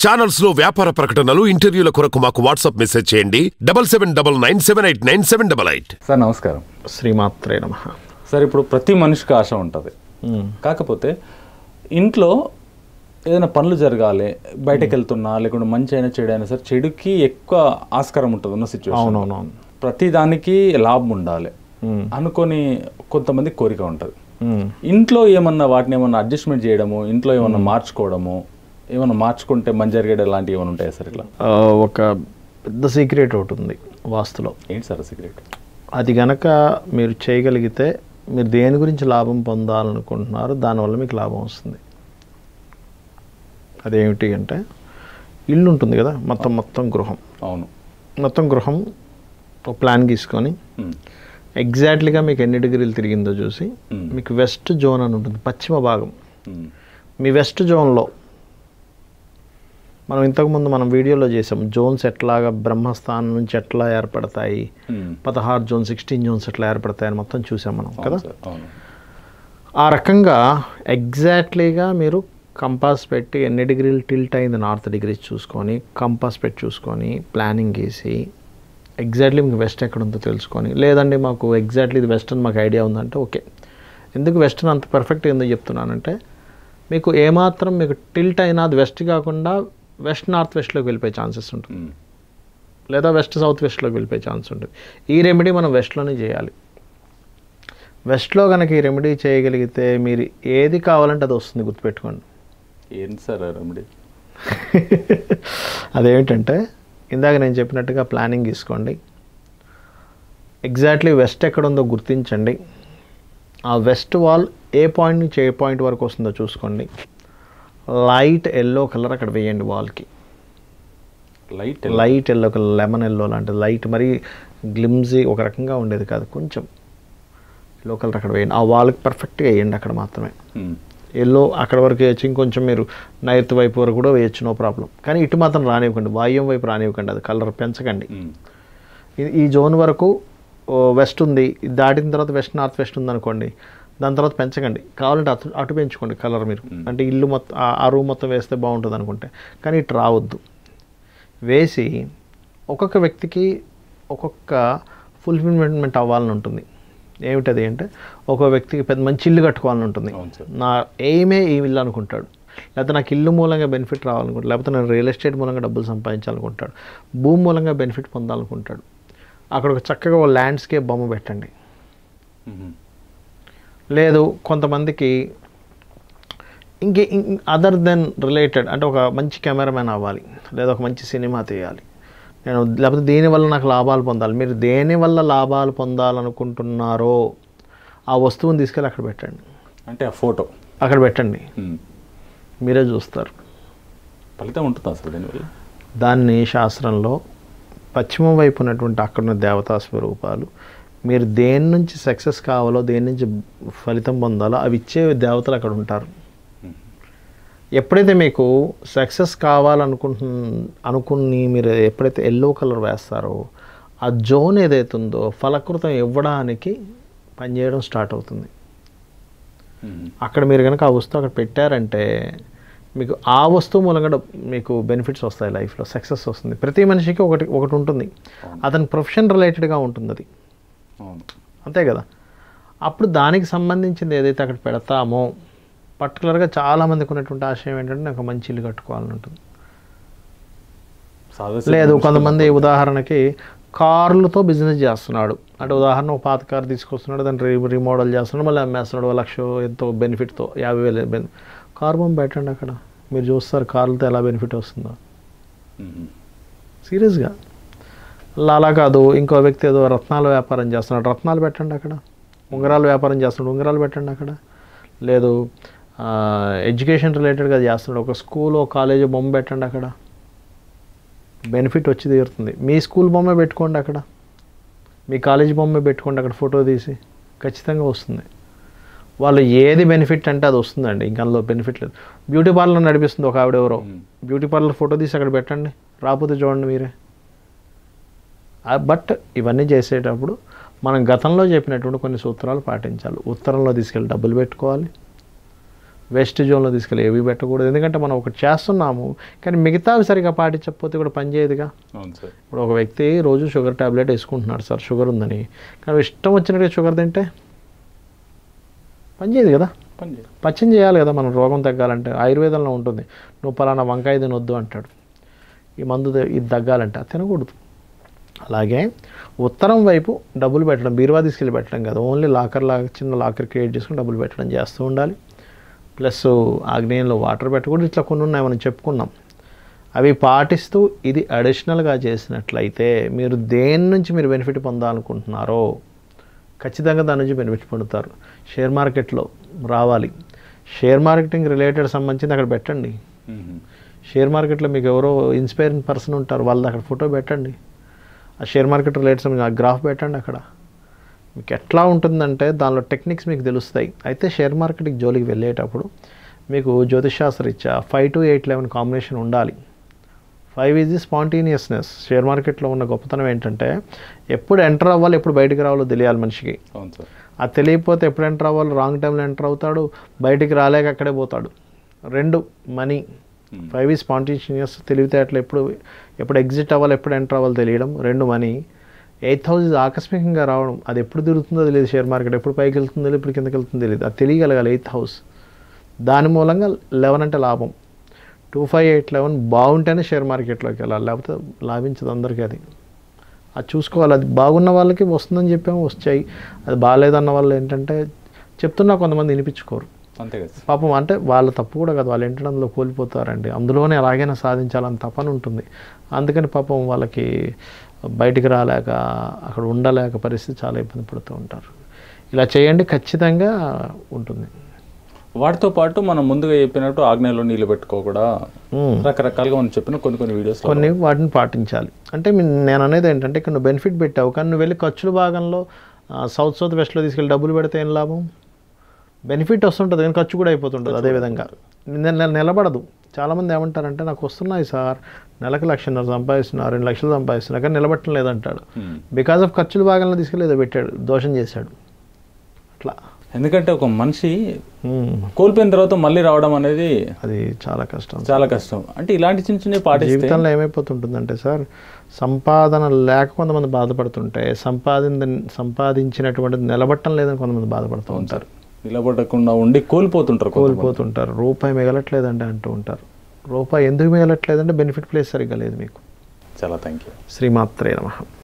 Channels లో వ్యాపార ప్రకటనలు ఇంటర్వ్యూల కొరకు మాకు వాట్సాప్ మెసేజ్ చేయండి 7799978988. సార్ నమస్కారం. శ్రీమాత్రే నమః. సార్ ఇప్పుడు ప్రతి మనిషికి ఆశ ఉంటుంది, కాకపోతే ఇంట్లో ఏదైనా పనులు జరగాలి, బయటకు వెళ్తున్నా లేకుంటే మంచి అయినా చెడు అయినా సరే చెడుకి ఎక్కువ ఆస్కారం ఉంటుంది ఉన్న సిచ్యువేషన్. అవునవునవును. ప్రతి దానికి లాభం ఉండాలి అనుకొని కొంతమంది కోరిక ఉంటుంది. ఇంట్లో ఏమన్నా వాటిని ఏమన్నా అడ్జస్ట్మెంట్ చేయడము, ఇంట్లో ఏమన్నా మార్చుకోవడము, ఏమన్నా మార్చుకుంటే మంచి జరిగేది లాంటివి ఏమైనా ఉంటాయా సార్? ఇట్లా ఒక పెద్ద సీక్రెట్ ఒకటి ఉంది వాస్తులో. ఏంటి సార్ సీక్రెట్? అది గనక మీరు చేయగలిగితే మీరు దేని గురించి లాభం పొందాలనుకుంటున్నారో దానివల్ల మీకు లాభం వస్తుంది. అదేమిటి అంటే ఇల్లు ఉంటుంది కదా, మొత్తం గృహం. అవును. మొత్తం గృహం ఒక ప్లాన్ గీసుకొని ఎగ్జాక్ట్లీగా మీకు ఎన్ని డిగ్రీలు తిరిగిందో చూసి మీకు వెస్ట్ జోన్ అని ఉంటుంది, పశ్చిమ భాగం. మీ వెస్ట్ జోన్లో మనం ఇంతకుముందు మనం వీడియోలో చేసాం జోన్స్ ఎట్లాగా బ్రహ్మస్థానం నుంచి ఎట్లా ఏర్పడతాయి, 16 జోన్స్ 16 జోన్స్ ఎట్లా ఏర్పడతాయని మొత్తం చూసాం మనం కదా. ఆ రకంగా ఎగ్జాక్ట్లీగా మీరు కంపాస్ పెట్టి ఎన్ని డిగ్రీలు టిల్ట్ అయింది నార్త్ డిగ్రీస్ చూసుకొని కంపాస్ పెట్టి చూసుకొని ప్లానింగ్ వేసి ఎగ్జాక్ట్లీ మీకు వెస్ట్ ఎక్కడ ఉందో తెలుసుకొని, లేదండి మాకు ఎగ్జాక్ట్లీ ఇది వెస్టర్న్ మాకు ఐడియా ఉందంటే ఓకే. ఎందుకు వెస్టర్న్ అంత పర్ఫెక్ట్ ఎందుకు చెప్తున్నానంటే మీకు ఏమాత్రం మీకు టిల్ట్ అయినా అది వెస్ట్ కాకుండా వెస్ట్ నార్త్ వెస్ట్లోకి వెళ్ళిపోయే ఛాన్సెస్ ఉంటుంది, లేదా వెస్ట్ సౌత్ వెస్ట్లోకి వెళ్ళిపోయే ఛాన్స్ ఉంటుంది. ఈ రెమెడీ మనం వెస్ట్లోనే చేయాలి. వెస్ట్లో కనుక ఈ రెమెడీ చేయగలిగితే మీరు ఏది కావాలంటే అది వస్తుంది, గుర్తుపెట్టుకోండి. ఏంటి సార్ రెమెడీ? అదేమిటంటే ఇందాక నేను చెప్పినట్టుగా ప్లానింగ్ తీసుకోండి, ఎగ్జాక్ట్లీ వెస్ట్ ఎక్కడ ఉందో గుర్తించండి, ఆ వెస్ట్ వాల్ ఏ పాయింట్ నుంచి ఏ పాయింట్ వరకు వస్తుందో చూసుకోండి, లైట్ ఎల్లో కలర్ అక్కడ వేయండి వాల్కి. Light yellow colour, lemon yellow లాంటిది లైట్, మరి గ్లిమ్జీ ఒక రకంగా ఉండేది కాదు, కొంచెం ఎల్లో కలర్ అక్కడ వేయండి. ఆ వాల్కి పర్ఫెక్ట్గా వేయండి, అక్కడ మాత్రమే ఎల్లో అక్కడ వరకు వేయచ్చు. ఇంకొంచెం మీరు నైరుతి వైపు వరకు కూడా వేయచ్చు, నో ప్రాబ్లం. కానీ ఇటు మాత్రం రానివ్వకండి, వాయువ్యం వైపు రానివ్వకండి, అది కలర్ పెంచకండి. ఈ జోన్ వరకు వెస్ట్ ఉంది, దాటిన తర్వాత వెస్ట్ నార్త్ వెస్ట్ ఉందనుకోండి, దాని తర్వాత పెంచకండి, కావాలంటే అటు పెంచుకోండి కలర్ మీరు. అంటే ఇల్లు మొత్తం ఆ రూమ్ మొత్తం వేస్తే బాగుంటుంది అనుకుంటే, కానీ ఇటు రావద్దు. వేసి ఒక్కొక్క వ్యక్తికి ఒక్కొక్క ఫుల్ఫిల్మెంట్ అవ్వాలని ఉంటుంది. ఏమిటది అంటే ఒక వ్యక్తికి పెద్ద మంచి ఇల్లు కట్టుకోవాలని ఉంటుంది, నా ఎయిమే ఈ ఇల్లు అనుకుంటాడు, లేకపోతే నాకు ఇల్లు మూలంగా బెనిఫిట్ రావాలనుకుంటాడు, లేకపోతే నేను రియల్ ఎస్టేట్ మూలంగా డబ్బులు సంపాదించాలనుకుంటాడు, భూమి మూలంగా బెనిఫిట్ పొందాలనుకుంటాడు. అక్కడ ఒక చక్కగా ఒక ల్యాండ్స్కేప్ బొమ్మ పెట్టండి. లేదు కొంతమందికి అదర్ దెన్ రిలేటెడ్ అంటే ఒక మంచి కెమెరామెన్ అవ్వాలి, లేదా ఒక మంచి సినిమా తీయాలి, లేకపోతే దీనివల్ల నాకు లాభాలు పొందాలి. మీరు దేనివల్ల లాభాలు పొందాలనుకుంటున్నారో ఆ వస్తువుని తీసుకెళ్ళి అక్కడ పెట్టండి, అంటే ఆ ఫోటో అక్కడ పెట్టండి, మీరే చూస్తారు ఫలితం ఉంటుంది అసలు దీనివల్ల. దాన్ని శాస్త్రంలో పశ్చిమం వైపు ఉన్నటువంటి అక్కడున్న దేవతా స్వరూపాలు, మీరు దేని నుంచి సక్సెస్ కావాలో దేని నుంచి ఫలితం పొందాలో అవి ఇచ్చే దేవతలు అక్కడ ఉంటారు. ఎప్పుడైతే మీకు సక్సెస్ అనుకుని మీరు ఎప్పుడైతే ఎల్లో కలర్ వేస్తారో ఆ జోన్ ఏదైతే ఉందో ఫలకృతం ఇవ్వడానికి పనిచేయడం స్టార్ట్ అవుతుంది. అక్కడ మీరు కనుక ఆ వస్తువు అక్కడ పెట్టారంటే మీకు ఆ వస్తువు మూలంగా మీకు బెనిఫిట్స్ వస్తాయి, లైఫ్లో సక్సెస్ వస్తుంది. ప్రతి మనిషికి ఒకటి ఉంటుంది, అతని ప్రొఫెషన్ రిలేటెడ్గా ఉంటుంది అది, అంతే కదా. అప్పుడు దానికి సంబంధించింది ఏదైతే అక్కడ పెడతామో, పర్టికులర్గా చాలామందికి ఉన్నటువంటి ఆశయం ఏంటంటే నాకు మంచి ఇల్లు కట్టుకోవాలని ఉంటుంది. లేదు కొంతమంది ఉదాహరణకి కార్లతో బిజినెస్ చేస్తున్నాడు, అంటే ఉదాహరణ ఒక పాత కారు తీసుకొస్తున్నాడు, దాన్ని రీమోడల్ చేస్తున్నాడు, మళ్ళీ అమ్మేస్తున్నాడు, 1,00,000 ఎంతో బెనిఫిట్తో 50,000 కారు బొమ్మ పెట్టండి అక్కడ, మీరు చూస్తారు కార్లతో ఎలా బెనిఫిట్ వస్తుందో. సీరియస్గా అలా కాదు, ఇంకో వ్యక్తి ఏదో రత్నాల వ్యాపారం చేస్తున్నాడు, రత్నాలు పెట్టండి అక్కడ. ఉంగరాల వ్యాపారం చేస్తున్నాడు, ఉంగరాలు పెట్టండి అక్కడ. లేదు ఎడ్యుకేషన్ రిలేటెడ్గా చేస్తున్నాడు, ఒక స్కూల్ ఒక కాలేజ్ బొమ్మ పెట్టండి అక్కడ, బెనిఫిట్ వచ్చి తీరుతుంది. మీ స్కూల్ బొమ్మ పెట్టుకోండి అక్కడ, మీ కాలేజ్ బొమ్మ పెట్టుకోండి అక్కడ, ఫోటో తీసి ఖచ్చితంగా వస్తుంది. వాళ్ళు ఏది బెనిఫిట్ అంటే అది వస్తుందండి, ఇంకా అందులో బెనిఫిట్ లేదు. బ్యూటీ పార్లర్ నడిపిస్తుంది ఒక ఆవిడ ఎవరో, బ్యూటీ పార్లర్ ఫోటో తీసి అక్కడ పెట్టండి, రాకపోతే చూడండి మీరే. బట్ ఇవన్నీ చేసేటప్పుడు మనం గతంలో చెప్పినటువంటి కొన్ని సూత్రాలు పాటించాలి. ఉత్తరంలో తీసుకెళ్ళి డబ్బులు పెట్టుకోవాలి, వెస్ట్ జోన్లో తీసుకెళ్ళి ఏవి పెట్టకూడదు. ఎందుకంటే మనం ఒకటి చేస్తున్నాము కానీ మిగతావి సరిగా పాటించకపోతే కూడా పనిచేయదుగా. అవును సార్. ఇప్పుడు ఒక వ్యక్తి రోజు షుగర్ ట్యాబ్లెట్ వేసుకుంటున్నాడు సార్, షుగర్ ఉందని, కానీ ఇష్టం వచ్చినట్టుగా షుగర్ తింటే పనిచేయదు కదా. పచ్చం చేయాలి కదా మనం రోగం తగ్గాలంటే. ఆయుర్వేదంలో ఉంటుంది, నువ్వు పలానా వంకాయ తినొద్దు అంటాడు, ఈ మందు ఇది తగ్గాలంటే అది తినకూడదు. అలాగే ఉత్తరం వైపు డబ్బులు పెట్టడం, బీరువా తీసుకెళ్ళి పెట్టడం కాదు, ఓన్లీ చిన్న లాకర్ క్రియేట్ చేసుకుని డబ్బులు పెట్టడం చేస్తూ ఉండాలి. ప్లస్ ఆగ్నేయంలో వాటర్ పెట్టకూడదు. ఇట్లా కొన్ని ఉన్నాయి మనం చెప్పుకున్నాం. అవి పాటిస్తూ ఇది అడిషనల్గా చేసినట్లయితే మీరు దేని నుంచి మీరు బెనిఫిట్ పొందాలనుకుంటున్నారో ఖచ్చితంగా దాని నుంచి బెనిఫిట్ పొందుతారు. షేర్ మార్కెట్లో రావాలి, షేర్ మార్కెటింగ్ రిలేటెడ్ సంబంధించింది అక్కడ పెట్టండి. షేర్ మార్కెట్లో మీకు ఎవరో ఇన్స్పైరింగ్ పర్సన్ ఉంటారు, వాళ్ళది అక్కడ ఫోటో పెట్టండి. ఆ షేర్ మార్కెట్ రిలేటెడ్ సంబంధించి ఆ గ్రాఫ్ పెట్టండి. అక్కడ మీకు ఎట్లా ఉంటుందంటే దానిలో టెక్నిక్స్ మీకు తెలుస్తాయి. అయితే షేర్ మార్కెటింగ్ జోలికి వెళ్ళేటప్పుడు మీకు జ్యోతిషాస్త్రరీత్యా 5 to 8 11 కాంబినేషన్ ఉండాలి. 5 ఈజ్ ది స్పాంటేనియస్నెస్. షేర్ మార్కెట్లో ఉన్న గొప్పతనం ఏంటంటే ఎప్పుడు ఎంటర్ అవ్వాలి, ఎప్పుడు బయటికి రావాలో తెలియాలి మనిషికి. అవును సార్. అది తెలియకపోతే ఎప్పుడు ఎంటర్ అవ్వాలో రాంగ్ టైంలో ఎంటర్ అవుతాడు, బయటికి రాలేక అక్కడే పోతాడు. 2 మనీ. 5 ఈజ్ స్పాంటేనియస్, తెలివితేటలు ఎప్పుడు ఎగ్జిట్ అవ్వాలి, ఎప్పుడు ఎంటర్ అవ్వాలో తెలియడం. 2 మనీ. 8th హౌస్ ఆకస్మికంగా రావడం, అది ఎప్పుడు తిరుగుతుందో తెలియదు. షేర్ మార్కెట్ ఎప్పుడు పైకి వెళ్తుందో తెలియదు, ఎప్పుడు కిందకి వెళ్తుందో తెలియదు, అది తెలియగలగాలి 8th హౌస్. దాని మూలంగా 11 అంటే లాభం. 2, 5, 8, 11 బాగుంటేనే షేర్ మార్కెట్లోకి వెళ్ళాలి, లేకపోతే లాభించదు అందరికీ. అది చూసుకోవాలి. అది బాగున్న వాళ్ళకి వస్తుందని చెప్పాము, వచ్చాయి. అది బాగాలేదన్న వాళ్ళు ఏంటంటే చెప్తున్నా కొంతమంది వినిపించుకోరు. అంతే కదా పాపం. అంటే వాళ్ళ తప్పు కూడా కదా, వాళ్ళు ఏంటంటే అందులో కోల్పోతారండి. అందులోనే ఎలాగైనా సాధించాలని తపన ఉంటుంది. అందుకని పాపం వాళ్ళకి బయటికి రాలేక అక్కడ ఉండలేక పరిస్థితి చాలా ఇబ్బంది పడుతూ ఉంటారు. ఇలా చేయండి, ఖచ్చితంగా ఉంటుంది. వాటితో పాటు మనం ముందుగా చెప్పినట్టు ఆగ్నేయంలో నీళ్ళు పెట్టుకోకూడా రకరకాలుగా మనం చెప్పిన కొన్ని వీడియోస్ కొన్ని వాటిని పాటించాలి. అంటే నేను అనేది ఏంటంటే ఇక్కడ నువ్వు బెనిఫిట్ పెట్టావు కానీ నువ్వు వెళ్ళి ఖర్చుల భాగంలో సౌత్ వెస్ట్లో తీసుకెళ్ళి డబ్బులు పెడితే ఏం లాభం? బెనిఫిట్ వస్తుంటుంది కానీ ఖర్చు కూడా అయిపోతుంటుంది. అదేవిధంగా నిలబడదు. చాలామంది ఏమంటారంటే నాకు వస్తున్నాయి సార్, నెలకు 1,00,000 సంపాదిస్తున్నా, 2 లక్షలు సంపాదిస్తున్నా కానీ నిలబట్టడం లేదంటాడు. బికాజ్ ఆఫ్ ఖర్చుల భాగంలో తీసుకెళ్ళి ఏదో పెట్టాడు, దోషం చేశాడు. అట్లా. ఎందుకంటే ఒక మనిషి కోల్పోయిన తర్వాత మళ్ళీ రావడం అనేది అది చాలా కష్టం, చాలా కష్టం. అంటే ఇలాంటి చిన్న చిన్న పాటిస్తే జీవితంలో ఏమైపోతుంటుందంటే సార్, సంపాదన లేక కొంతమంది బాధపడుతుంటే సంపాదించినటువంటి నిలబట్టం లేదని కొంతమంది బాధపడుతూ ఉంటారు. నిలబడకుండా ఉండి కోల్పోతుంటారు. రూపాయి మిగలట్లేదండి అంటూ ఉంటారు. రూపాయి ఎందుకు మిగలట్లేదంటే బెనిఫిట్ ప్లేస్ సరిగ్గా లేదు మీకు. చాలా థ్యాంక్ యూ. శ్రీమాత్రే నమః.